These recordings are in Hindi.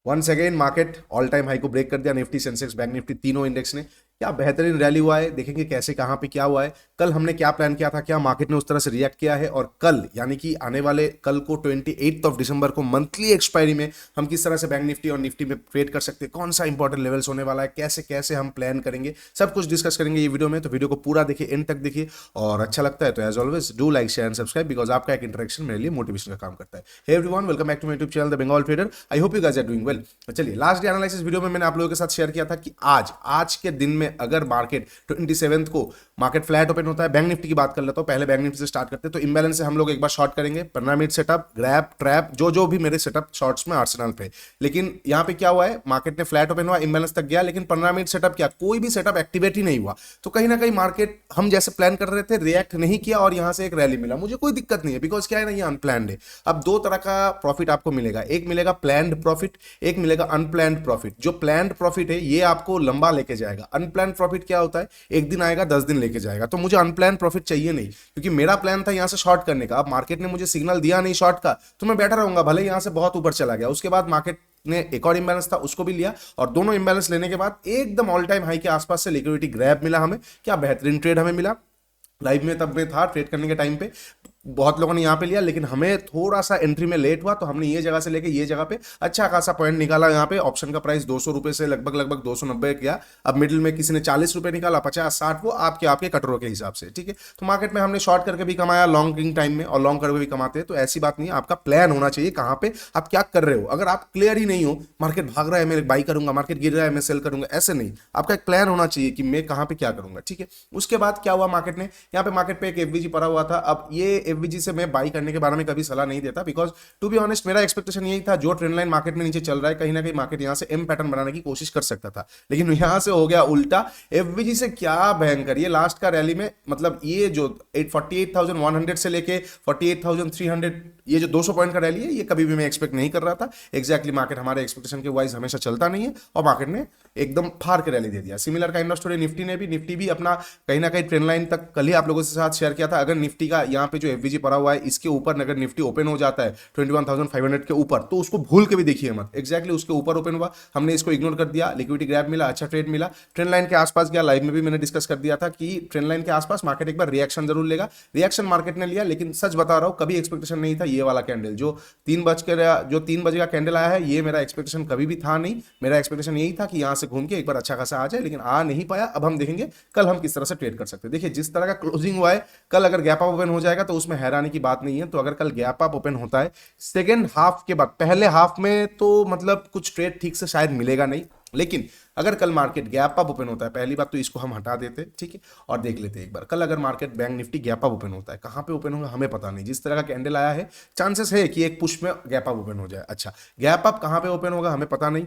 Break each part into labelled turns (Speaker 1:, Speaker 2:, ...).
Speaker 1: Once again market all time high को ब्रेक कर दिया, निफ्टी, सेंसेक्स, बैंक निफ्टी तीनों इंडेक्स ने। क्या बेहतरीन रैली हुआ है, देखेंगे कैसे कहां पे क्या हुआ है। कल हमने क्या प्लान किया था, क्या मार्केट ने उस तरह से रिएक्ट किया है, और कल यानी कि आने वाले कल को 28 दिसंबर को मंथली एक्सपायरी में हम किस तरह से बैंक निफ्टी और निफ्टी में ट्रेड कर सकते हैं, कौन सा इंपॉर्टेंट लेवल्स होने वाला है, कैसे कैसे हम प्लान करेंगे, सब कुछ डिस्कस करेंगे ये वीडियो में। तो वीडियो को पूरा देखिए, एंड तक देखिए, और अच्छा लगता है तो as always do like, share and subscribe, because आपका एक इंटरेक्शन मेरे लिए मोटिवेशन का काम करता है। Hey everyone, welcome back to my YouTube channel the Bengal trader. I hope you guys are doing well. चलिए, लास्ट डे एनालिसिस वीडियो में मैंने आप लोगों के साथ शेयर किया था कि आज के दिन में अगर मार्केट 27 को मार्केट फ्लैट ओपन होता है, बैंक निफ्टी की बात कर लेता हूं, पहले बैंक निफ्टी से स्टार्ट करते हैं। तो इम्बैलेंस से हम लोग एक बार शॉर्ट करेंगे, 15 मिनट सेटअप, ग्रैब, ट्रैप, जो भी मेरे सेटअप शॉर्ट्स में आर्सेनल पे। लेकिन यहां पे क्या हुआ है, मार्केट ने फ्लैट ओपन हुआ, इम्बैलेंस तक गया, लेकिन 15 मिनट सेटअप किया, कोई भी सेटअप एक्टिवेट ही नहीं हुआ। तो कहीं ना कहीं मार्केट हम जैसे प्लान कर रहे थे रिएक्ट नहीं किया, और यहां से एक रैली मिला। मुझे कोई दिक्कत नहीं है, बिकॉज क्या है ना, ये अनप्लान्ड है। अब दो तरह का प्रॉफिट आपको मिलेगा, एक मिलेगा प्लान्ड प्रॉफिट, एक मिलेगा अनप्लान्ड प्रॉफिट। जो प्लान्ड प्रॉफिट है ये आपको लंबा लेके जाएगा, अनप्लान्ड प्रॉफिट क्या होता है, एक दिन आएगा 10 दिन लेके जाएगा। तो मुझे अनप्लान प्रॉफिट चाहिए नहीं, क्योंकि मेरा प्लान था यहां से शॉर्ट करने का। अब मार्केट ने मुझे सिग्नल दिया नहीं शॉर्ट का, तो मैं बैठा रहूंगा, भले यहां से बहुत ऊपर चला गया। उसके बाद मार्केट ने एक और इंबैलेंस था, उसको भी लिया, और दोनों इंबैलेंस लेने के बाद एकदम ऑल टाइम हाई के आसपास से लिक्विडिटी ग्रैब मिला हमें। क्या बेहतरीन ट्रेड हमें मिला। लाइव में तब में था ट्रेड करने के टाइम पे, बहुत लोगों ने यहां पे लिया, लेकिन हमें थोड़ा सा एंट्री में लेट हुआ, तो हमने ये जगह से लेके ये जगह पे अच्छा खासा पॉइंट निकाला। यहां पे ऑप्शन का प्राइस 200 रुपए से लगभग 290 गया। अब मिडिल में किसी ने 40 रुपए निकाला, 50, 60, वो आपके आपके कटरों के हिसाब से, ठीक है। तो मार्केट में हमने शॉर्ट करके भी कमाया लॉन्ग टाइम में, और लॉन्ग करके भी कमाते हैं। तो ऐसी बात नहीं है, आपका प्लान होना चाहिए कहां पे आप क्या कर रहे हो। अगर आप क्लियर ही नहीं हो, मार्केट भाग रहा है मैं बाई करूंगा, मार्केट गिर रहा है मैं सेल करूंगा, ऐसे नहीं। आपका एक प्लान होना चाहिए कि मैं कहां पे क्या करूंगा, ठीक है। उसके बाद क्या हुआ, मार्केट ने यहाँ पे मार्केट पे एक एफवीजी पड़ा हुआ था। अब ये एफवीजी से मैं बाई करने के बारे में कभी सलाह नहीं देता, बिकॉज टू बी ऑनेस्ट मेरा एक्सपेक्टेशन यही था, जो ट्रेंड लाइन मार्केट में नीचे चल रहा है, कहीं ना कहीं मार्केट यहां से एम पैटर्न बनाने की कोशिश कर सकता था, लेकिन यहां से हो गया उल्टा। एफवीजी से क्या भयंकर, ये लास्ट का रैली में, मतलब ये जो 48,100 से लेके 48,300, ये जो 200 पॉइंट का रैली है, ये कभी भी मैं एक्सपेक्ट नहीं कर रहा था। एग्जैक्टली मार्केट हमारे एक्सपेक्टेशन के वाइज हमेशा चलता नहीं है, और मार्केट ने एकदम फाड़ के रैली दे दिया। Similar kind of story Nifty भी अपना कहीं ना कहीं ट्रेंड लाइन तक कल ही आप लोगों के साथ शेयर किया था। अगर निफ्टी का यहाँ पे जो एफवीजी पड़ा हुआ है, इसके ऊपर अगर निफ्टी ओपन हो जाता है 21,500 के ऊपर, तो उसको भूल के भी देखिए मत। एग्जैक्टली उसके ऊपर ओपन हुआ, हमने इसको इग्नोर कर दिया, लिक्विडिटी ग्रैब मिला, अच्छा ट्रेड मिला, ट्रेंड लाइन के आसपास गया। लाइव में भी मैंने डिस्कस कर दिया था कि ट्रेंड लाइन के आसपास मार्केट एक बार रिएक्शन जरूर लेगा। रिएक्शन मार्केट ने लिया, लेकिन सच बता रहा हूं, कभी एक्सपेक्टेशन नहीं था ये वाला कैंडल जो 3 बजे का कैंडल आया है, ये मेरा एक्सपेक्टेशन कभी भी था नहीं। मेरा एक्सपेक्टेशन यही था कि यहां से घूम के एक बार अच्छा खासा आ जाए, लेकिन आ नहीं पाया। अब हम देखेंगे कल हम किस तरह से ट्रेड कर सकते हैं। देखिए, जिस तरह का क्लोजिंग हुआ है, कल अगर गैप अप ओपन हो जाएगा तो उसमें हैरानी की बात नहीं है। तो अगर कल गैप अप ओपन होता है सेकेंड हाफ के बाद, पहले हाफ में तो मतलब कुछ ट्रेड ठीक से शायद मिलेगा नहीं, लेकिन अगर कल मार्केट गैप अप ओपन होता है, पहली बात तो इसको हम हटा देते, ठीक है, और देख लेते एक बार कल अगर market bank Nifty gap up open होता है, कहां पे ओपन होगा हमें पता नहीं। जिस तरह का कैंडल आया है, चांसेस है कि एक पुश में गैप अप ओपन हो जाए। अच्छा, गैप अप कहां पे ओपन होगा हमें पता नहीं,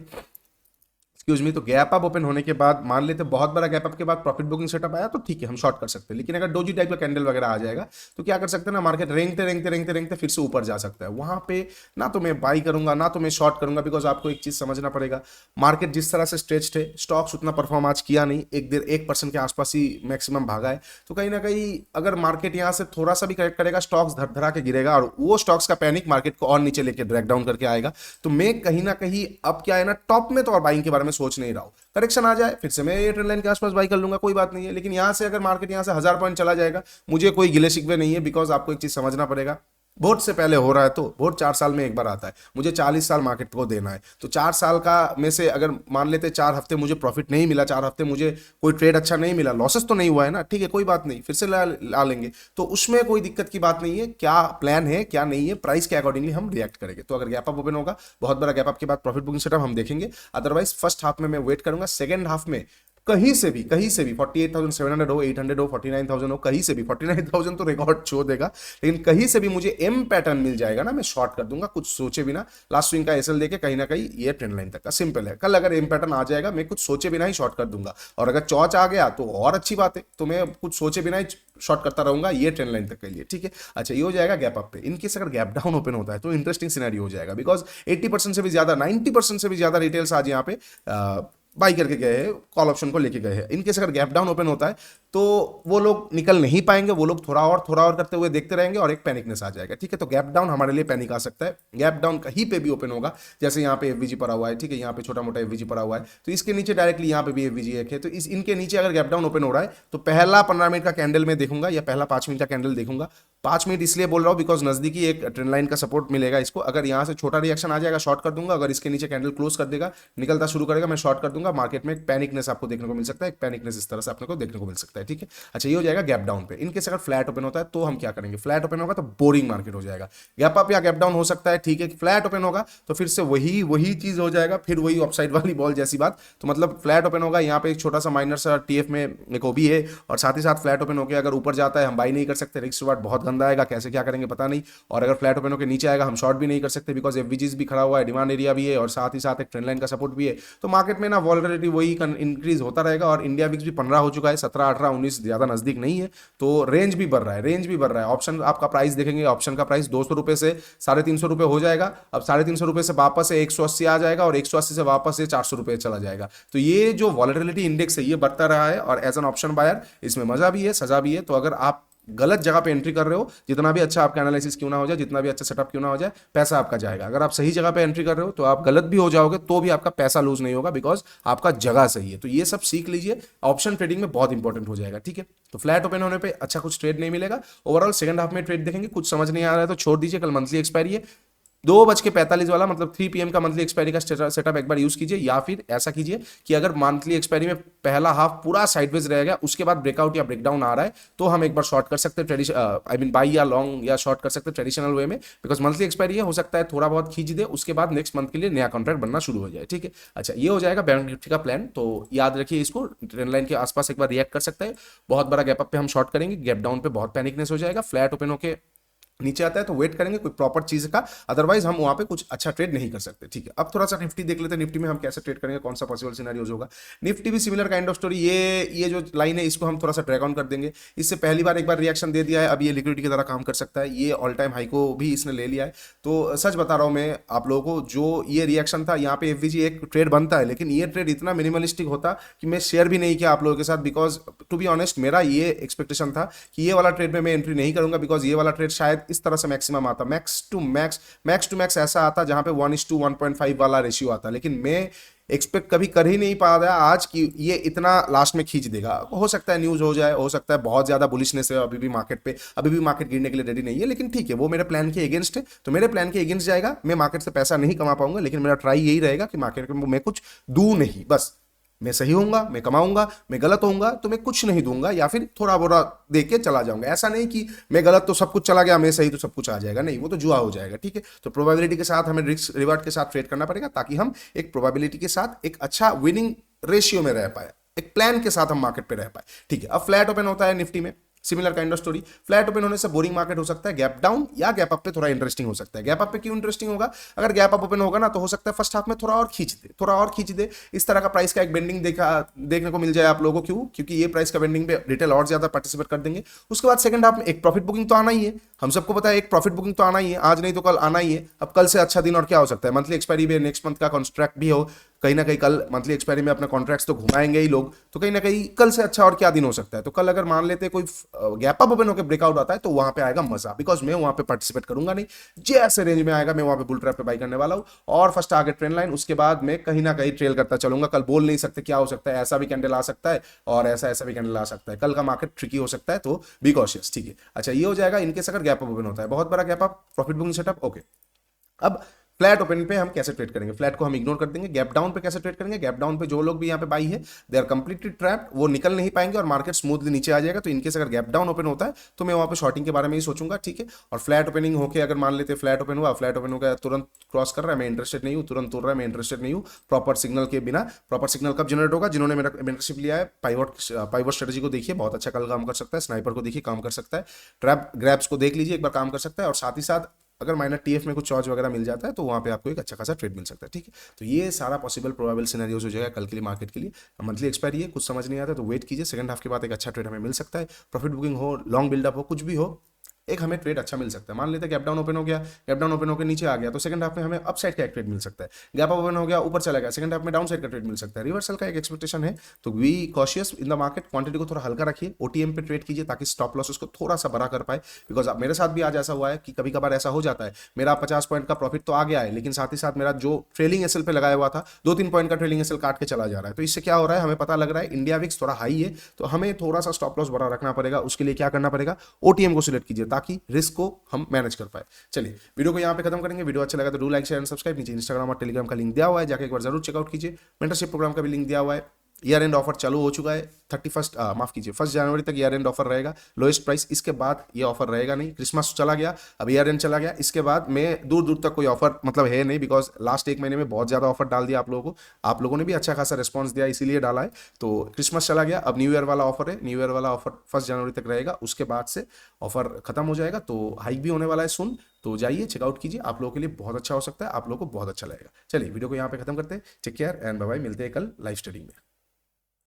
Speaker 1: एक्सक्यूज मी। तो गैप अप ओपन होने के बाद मान लेते बहुत बड़ा गैप अप के बाद प्रॉफिट बुकिंग सेटअप आया, तो ठीक है हम शॉर्ट कर सकते हैं। लेकिन अगर डोजी टाइप का कैंडल वगैरह आ जाएगा, तो क्या कर सकते हैं ना, मार्केट रेंगते फिर से ऊपर जा सकता है। वहां पे ना तो मैं बाई करूंगा ना तो मैं शॉर्ट करूंगा, बिकॉज आपको एक चीज समझना पड़ेगा, मार्केट जिस तरह से स्ट्रेच्ड है, स्टॉक्स उतना परफॉर्म आज किया नहीं, 1% के आसपास ही मैक्सिमम भागा है। तो कहीं ना कहीं अगर मार्केट यहां से थोड़ा सा भी करेक्ट करेगा, स्टॉक्स धरा के गिरेगा, और वो स्टॉक्स का पैनिक मार्केट को और नीचे लेके ड्रैग डाउन करके आएगा। तो मैं कहीं ना कहीं अब क्या है ना, टॉप में तो और बाइंग के बारे में सोच नहीं रहा हूं। करेक्शन आ जाए फिर से मैं ये ट्रेंड लाइन के आसपास बाई कर लूंगा, कोई बात नहीं है। लेकिन यहां से अगर मार्केट यहां से 1000 पॉइंट चला जाएगा, मुझे कोई गिले शिकवे नहीं है, बिकॉज आपको एक चीज समझना पड़ेगा, वोट से पहले हो रहा है, तो वोट 4 साल में एक बार आता है, मुझे 40 साल मार्केट को देना है। तो 4 साल का में से अगर मान लेते 4 हफ्ते मुझे प्रॉफिट नहीं मिला, 4 हफ्ते मुझे कोई ट्रेड अच्छा नहीं मिला, लॉसेस तो नहीं हुआ है ना, ठीक है कोई बात नहीं, फिर से ला लेंगे। तो उसमें कोई दिक्कत की बात नहीं है, क्या प्लान है क्या नहीं है, प्राइस के अकॉर्डिंगली हम रिएक्ट करेंगे। तो अगर गैप अप ओपन होगा, बहुत बड़ा गैप अप के बाद प्रॉफिट बुकिंग सेटअप हम देखेंगे। अदरवाइज फर्स्ट हाफ में मैं वेट करूंगा, सेकंड हाफ में कहीं से भी 48,700 हो, 800 हो, 49,000 हो, कहीं से भी 49,000 तो रिकॉर्ड छोड़ देगा, लेकिन कहीं से भी मुझे एम पैटर्न मिल जाएगा ना, मैं शॉर्ट कर दूंगा कुछ सोचे बिना। लास्ट स्विंग का एसएल देके कहीं ना कहीं ये ट्रेंड लाइन तक का सिंपल है। कल अगर एम पैटर्न आ जाएगा, मैं कुछ सोचे बिना ही शॉर्ट कर दूंगा, और अगर चौच आ गया तो और अच्छी बात है, तो मैं कुछ सोचे बिना ही शॉर्ट करता रहूंगा ये ट्रेंड लाइन तक के लिए, ठीक है। अच्छा, ये हो जाएगा गैप अप पे। इनकेस अगर गैप डाउन ओपन होता है तो इंटरेस्टिंग सिनेरियो हो जाएगा, बिकॉज 80% से भी ज्यादा, 90% से भी ज्यादा रिटेल्स आज यहाँ पे बाई करके गए हैं, कॉल ऑप्शन को लेके गए हैं। इनकेस अगर गैप डाउन ओपन होता है, तो वो लोग निकल नहीं पाएंगे, वो लोग थोड़ा और करते हुए देखते रहेंगे और एक पैनिकनेस आ जाएगा। ठीक है, तो गैप डाउन हमारे लिए पैनिक आ सकता है। गैप डाउन कहीं पे भी ओपन होगा, जैसे यहाँ पे एफवीजी पड़ा हुआ है, ठीक है, यहाँ पे छोटा मोटा एफवीजी पड़ा हुआ है, तो इसके नीचे डायरेक्टली यहाँ पे भी एफवीजी एक है, तो इनके नीचे अगर गैप डाउन ओपन हो रहा है तो पहला 15 मिनट का कैंडल में देखूंगा या पहला 5 मिनट का कैंडल देखूंगा। 5 मिनट इसलिए बोल रहा हूं बिकॉज नजदीकी एक ट्रेंड लाइन का सपोर्ट मिलेगा इसको। अगर यहां से छोटा रिएक्शन आ जाएगा शॉर्ट कर दूंगा, अगर इसके नीचे कैंडल क्लोज कर देगा, निकलता शुरू करेगा, मैं शॉर्ट कर दूंगा। मार्केट में एक पैनिकनेस आपको देखने को मिल सकता है, एक पैनिकनेस इस तरह से आपको देखने को मिल सकता है। ठीक है, अच्छा ये हो जाएगा गैप डाउन पे। इनकेस अगर फ्लैट ओपन होता है तो हम क्या करेंगे, फ्लैट ओपन होगा तो बोरिंग मार्केट हो जाएगा। गैप अप या गैप डाउन हो सकता है, ठीक है, फ्लैट ओपन होगा तो फिर से वही चीज हो जाएगा, फिर वही अपसाइड वाली बॉल जैसी बात। तो मतलब फ्लैट ओपन होगा, यहाँ पे एक छोटा सा माइनर सा टीएफ में एक ओबी है, और साथ ही साथ फ्लैट ओपन होकर अगर ऊपर जाता है हम बाई नहीं कर सकते, रिस्क रिवार्ड बहुत गंदा आएगा, कैसे क्या करेंगे पता नहीं। और अगर फ्लैट ओपन होकर नीचे आएगा हम शॉर्ट भी नहीं कर सकते बिकॉज एफवीजीज भी खड़ा हुआ है, डिमांड एरिया भी है, और साथ ही साथ एक ट्रेंड लाइन का सपोर्ट भी है। तो मार्केट में ना वॉलरेटिलिटी वही इंक्रीज होता रहेगा, और इंडिया विक्स भी 15 हो चुका है, 17 18 19 ज्यादा नजदीक नहीं है, तो रेंज भी बढ़ रहा है, रेंज भी बढ़ रहा है। ऑप्शन आपका प्राइस देखेंगे, ऑप्शन का प्राइस 200 रुपए से 350 रुपए हो जाएगा। अब 350 रुपए से वापस से 180 आ जाएगा, और 180 से वापस से 400 रुपए चला जाएगा। तो ये जो वॉलरेटिलिटी इंडेक्स है ये बढ़ता रहा है, और एज एन ऑप्शन बायर इसमें मजा भी है, सजा भी है। तो अगर आप गलत जगह पे एंट्री कर रहे हो, जितना भी अच्छा आपका एनालिसिस क्यों ना हो जाए, जितना भी अच्छा सेटअप क्यों ना हो जाए, पैसा आपका जाएगा। अगर आप सही जगह पे एंट्री कर रहे हो तो आप गलत भी हो जाओगे तो भी आपका पैसा लूज नहीं होगा बिकॉज आपका जगह सही है। तो ये सब सीख लीजिए, ऑप्शन ट्रेडिंग में बहुत इंपॉर्टेंट हो जाएगा। ठीक है, तो फ्लैट ओपन होने पे अच्छा कुछ ट्रेड नहीं मिलेगा। ओवरऑल सेकंड हाफ में ट्रेड देखेंगे, कुछ समझ नहीं आ रहा है तो छोड़ दीजिए, कल मंथली एक्सपायरी है 2:45 वाला, मतलब 3 PM का मंथली एक्सपायरी का सेटअप एक बार यूज कीजिए, या फिर ऐसा कीजिए कि अगर मंथली एक्सपायरी में पहला हाफ पूरा साइडवेज रहेगा, उसके बाद ब्रेकआउट या ब्रेकडाउन आ रहा है तो हम एक बार शॉर्ट कर सकते हैं, आई मीन बाई या लॉन्ग या शॉर्ट कर सकते हैं ट्रेडिशनल वे में, बिकॉज मंथली एक्सपायरी है, हो सकता है थोड़ा बहुत खींच दे, उसके बाद नेक्स्ट मंथ के लिए नया कॉन्ट्रैक्ट बनना शुरू हो जाए। ठीक है, अच्छा ये हो जाएगा बैंक निफ्टी का प्लान। तो याद रखिए इसको, ट्रेंड लाइन के आसपास एक बार रिएक्ट कर सकता है, बहुत बड़ा गैप अप पे हम शॉर्ट करेंगे, गैप डाउन पे बहुत पैनिकनेस हो जाएगा, फ्लैट ओपन होके नीचे आता है तो वेट करेंगे कोई प्रॉपर चीज का, अदरवाइज हम वहां पे कुछ अच्छा ट्रेड नहीं कर सकते। ठीक है, अब थोड़ा सा निफ्टी देख लेते हैं, निफ्टी में हम कैसे ट्रेड करेंगे, कौन सा पॉसिबल सिनेरियोज होगा। निफ्टी भी सिमिलर काइंड ऑफ स्टोरी, ये जो लाइन है इसको हम थोड़ा सा ट्रैक ऑन कर देंगे। इससे पहली बार एक बार रिएक्शन दे दिया है, अब ये लिक्विडिटी की तरह काम कर सकता है, ये ऑल टाइम हाई को भी इसने ले लिया है। तो सच बता रहा हूं मैं आप लोगों को, जो ये रिएक्शन था यहाँ पे एफवीजी एक ट्रेड बनता है, लेकिन ये ट्रेड इतना मिनिमलिस्टिक होता कि मैं शेयर भी नहीं किया आप लोगों के साथ, बिकॉज टू बी ऑनेस्ट मेरा ये एक्सपेक्टेशन था कि ये वाला ट्रेड में मैं एंट्री नहीं करूंगा, बिकॉज ये वाला ट्रेड शायद इस तरह से मैक्सिमम आता, मैक्स टू मैक्स ऐसा आता जहां पे 1:1.5 वाला रेशियो आता, लेकिन मैं एक्सपेक्ट कभी कर ही नहीं पा रहा आज कि ये इतना लास्ट में खींच देगा। हो सकता है न्यूज हो जाए, हो सकता है बहुत ज्यादा बुलिशनेस है अभी भी मार्केट पे, अभी भी मार्केट गिरने के लिए रेडी नहीं है, लेकिन ठीक है वो मेरे प्लान के अगेंस्ट है, तो मेरे प्लान के अगेंस्ट जाएगा। मैं मार्केट से पैसा नहीं कमा पाऊंगा, लेकिन मेरा ट्राई यही रहेगा कि मार्केट में मैं कुछ दूं नहीं, बस मैं सही होऊंगा मैं कमाऊंगा, मैं गलत होऊंगा तो मैं कुछ नहीं दूंगा या फिर थोड़ा बोरा देख के चला जाऊंगा। ऐसा नहीं कि मैं गलत तो सब कुछ चला गया, मैं सही तो सब कुछ आ जाएगा, नहीं, वो तो जुआ हो जाएगा। ठीक है, तो प्रोबेबिलिटी के साथ हमें रिस्क रिवार्ड के साथ ट्रेड करना पड़ेगा, ताकि हम एक प्रोबेबिलिटी के साथ एक अच्छा विनिंग रेशियो में रह पाए, एक प्लान के साथ हम मार्केट पे रह पाए। ठीक है, अब फ्लैट ओपन होता है निफ्टी में, similar kind of story, flat open होने से बोरिंग मार्केट हो सकता है, गैप डाउन या गैप अप पे थोड़ा इंटरेस्टिंग हो सकता है। गैप अप पे क्यों इंटरेस्टिंग होगा, अगर गैप अप ओपन होगा ना तो हो सकता है फर्स्ट हाफ में थोड़ा और खींच दे, इस तरह का प्राइस का एक बेंडिंग देखने को मिल जाए आप लोगों को। क्यों, क्योंकि ये प्राइस का बेंडिंग पे रिटेल और ज्यादा पार्टिसिपेट कर देंगे। उसके बाद सेकंड हाफ में एक प्रॉफिट बुकिंग तो आना ही है, हम सबको पता है एक प्रॉफिट बुकिंग तो आना ही है, आज नहीं तो कल आना ही है। अब कल से अच्छा दिन और क्या हो सकता है, मंथली एक्सपायरी भी, नेक्स्ट मंथ का कॉन्ट्रैक्ट भी हो, कहीं ना कहीं कल मंथली एक्सपायरी में अपना कॉन्ट्रैक्ट्स तो घुमाएंगे ही लोग, तो कहीं ना कहीं कल से अच्छा और क्या दिन हो सकता है। तो कल अगर मान लेते कोई गैप अप ओपन होकर ब्रेकआउट आता है तो वहां पे आएगा मजा, बिकॉज मैं वहां पे पार्टिसिपेट करूंगा नहीं, जैसे रेंज में आएगा मैं वहां पे बुल ट्रैप पे बाई करने वाला हूं, और फर्स्ट टारगेट ट्रेंड लाइन, उसके बाद मैं कहीं ना कहीं ट्रेल करता चलूंगा। कल बोल नहीं सकते क्या हो सकता है, ऐसा भी कैंडल आ सकता है और ऐसा भी कैंडल आ सकता है, कल का मार्केट ट्रिकी हो सकता है, तो बी कॉशियस। ठीक है, अच्छा ये हो जाएगा इनकेस अगर गैप अप ओपन होता है, बहुत बड़ा gap up, profit booking setup, okay. अब फ्लैट ओपन पे हम कैसे ट्रेड करेंगे, फ्लैट को हम इग्नोर कर देंगे। गैप डाउन पे कैसे ट्रेड करेंगे, गैप डाउन पे जो लोग भी यहाँ पे बाई है दे आर कंप्लीटली ट्रैप्ड, वो निकल नहीं पाएंगे और मार्केट स्मूथली नीचे आ जाएगा। तो इनकेस अगर गैप डाउन ओपन होता है तो मैं वहां पे शॉर्टिंग के बारे में ही सोचूंगा। ठीक है, और फ्लैट ओपनिंग होकर अगर मान लेते फ्लैट ओपन हुआ, फ्लैट ओपन होकर तुरंत क्रॉस कर रहा है, मैं इंटरेस्टेड नहीं हूँ, तुरंत तोड़ रहा है, मैं इंटरेस्टेड नहीं हूँ। प्रॉपर सिग्नल के बिना, प्रॉपर सिग्नल कब जनरेट होगा, जिन्होंने मेरा मेंटरशिप लिया है, पाइवट स्ट्रेटजी को देखिए, बहुत अच्छा कल काम कर सकता है, स्नाइपर को देखिए काम कर सकता है, ट्रैप ग्रैब्स को देख लीजिए एक बार काम कर सकता है, और साथ ही साथ अगर माइनर टीएफ में कुछ चॉर्ज वगैरह मिल जाता है तो वहां पे आपको एक अच्छा खासा ट्रेड मिल सकता है। ठीक है, तो ये सारा पॉसिबल प्रोबेबल सिनेरियोज हो जाएगा कल के लिए मार्केट के लिए। मंथली एक्सपायरी है, कुछ समझ नहीं आता तो वेट कीजिए, सेकंड हाफ के बाद एक अच्छा ट्रेड हमें मिल सकता है, प्रॉफिट बुकिंग हो, लॉन्ग बिल्डअप हो, कुछ भी हो, एक हमें ट्रेड अच्छा मिल सकता है। मान लेते हैं गैप डाउन ओपन हो गया, गैप डाउन ओपन होकर नीचे आ गया, तो सेकंड हाफ में हमें अप साइड का एक ट्रेड मिल सकता है। गैप अप ओपन हो गया, ऊपर चला गया, सेकंड हाफ में डाउन साइड का ट्रेड मिल सकता है। रिवर्सल का एक एक्सपेक्टेशन है, तो we cautious in the market, quantity को थोड़ा हल्का रखिए, ओटीएम पे ट्रेड कीजिए ताकि स्टॉप लॉसेस को थोड़ा सा बड़ा कर पाए। बिकॉज मेरे साथ भी आज ऐसा हुआ है कि कभी कभार ऐसा हो जाता है, मेरा 50 पॉइंट का प्रॉफिट तो आ गया है, लेकिन साथ ही साथ मेरा जो ट्रेलिंग एसएल पे लगाया हुआ था 2-3 पॉइंट का ट्रेलिंग एसएल काट के चला जा रहा है। तो इससे क्या हो रहा है, हमें पता लग रहा है इंडिया विक्स थोड़ा हाई है, तो हमें थोड़ा सा स्टॉप लॉस बड़ा रखना पड़ेगा। उसके लिए क्या करना पड़ेगा, ओटीएम को सिलेक्ट कीजिए ताकि रिस्क को हम मैनेज कर पाए। चलिए वीडियो को यहाँ पे खत्म करेंगे। वीडियो अच्छा लगा तो do like share and subscribe. नीचे इंस्टाग्राम और टेलीग्राम का लिंक दिया हुआ है, जाके एक बार जरूर चेकआउट कीजिए। मेंटरशिप प्रोग्राम का भी लिंक दिया हुआ है। ईयर एंड ऑफर चालू हो चुका है, 1 जनवरी तक ईयर एंड ऑफर रहेगा, लोएस्ट प्राइस। इसके बाद ये ऑफर रहेगा नहीं, क्रिसमस चला गया, अब ईयर एंड चला गया, इसके बाद में दूर दूर तक कोई ऑफर मतलब है नहीं, बिकॉज लास्ट एक महीने में बहुत ज्यादा ऑफर डाल दिया आप लोगों को। आप लोगों ने भी अच्छा खासा रिस्पॉन्स दिया, इसीलिए डाला है। तो क्रिसमस चला गया, अब न्यू ईयर वाला ऑफर है, न्यू ईयर वाला ऑफर 1 जनवरी तक रहेगा, उसके बाद से ऑफर खत्म हो जाएगा। तो हाइक भी होने वाला है सुन, तो जाइए चेकआउट कीजिए, आप लोगों के लिए बहुत अच्छा हो सकता है, आप लोगों को बहुत अच्छा लगेगा। चलिए वीडियो को यहाँ पे खत्म करते हैं। Take care and bye bye, मिलते हैं कल लाइव स्ट्रीमिंग में।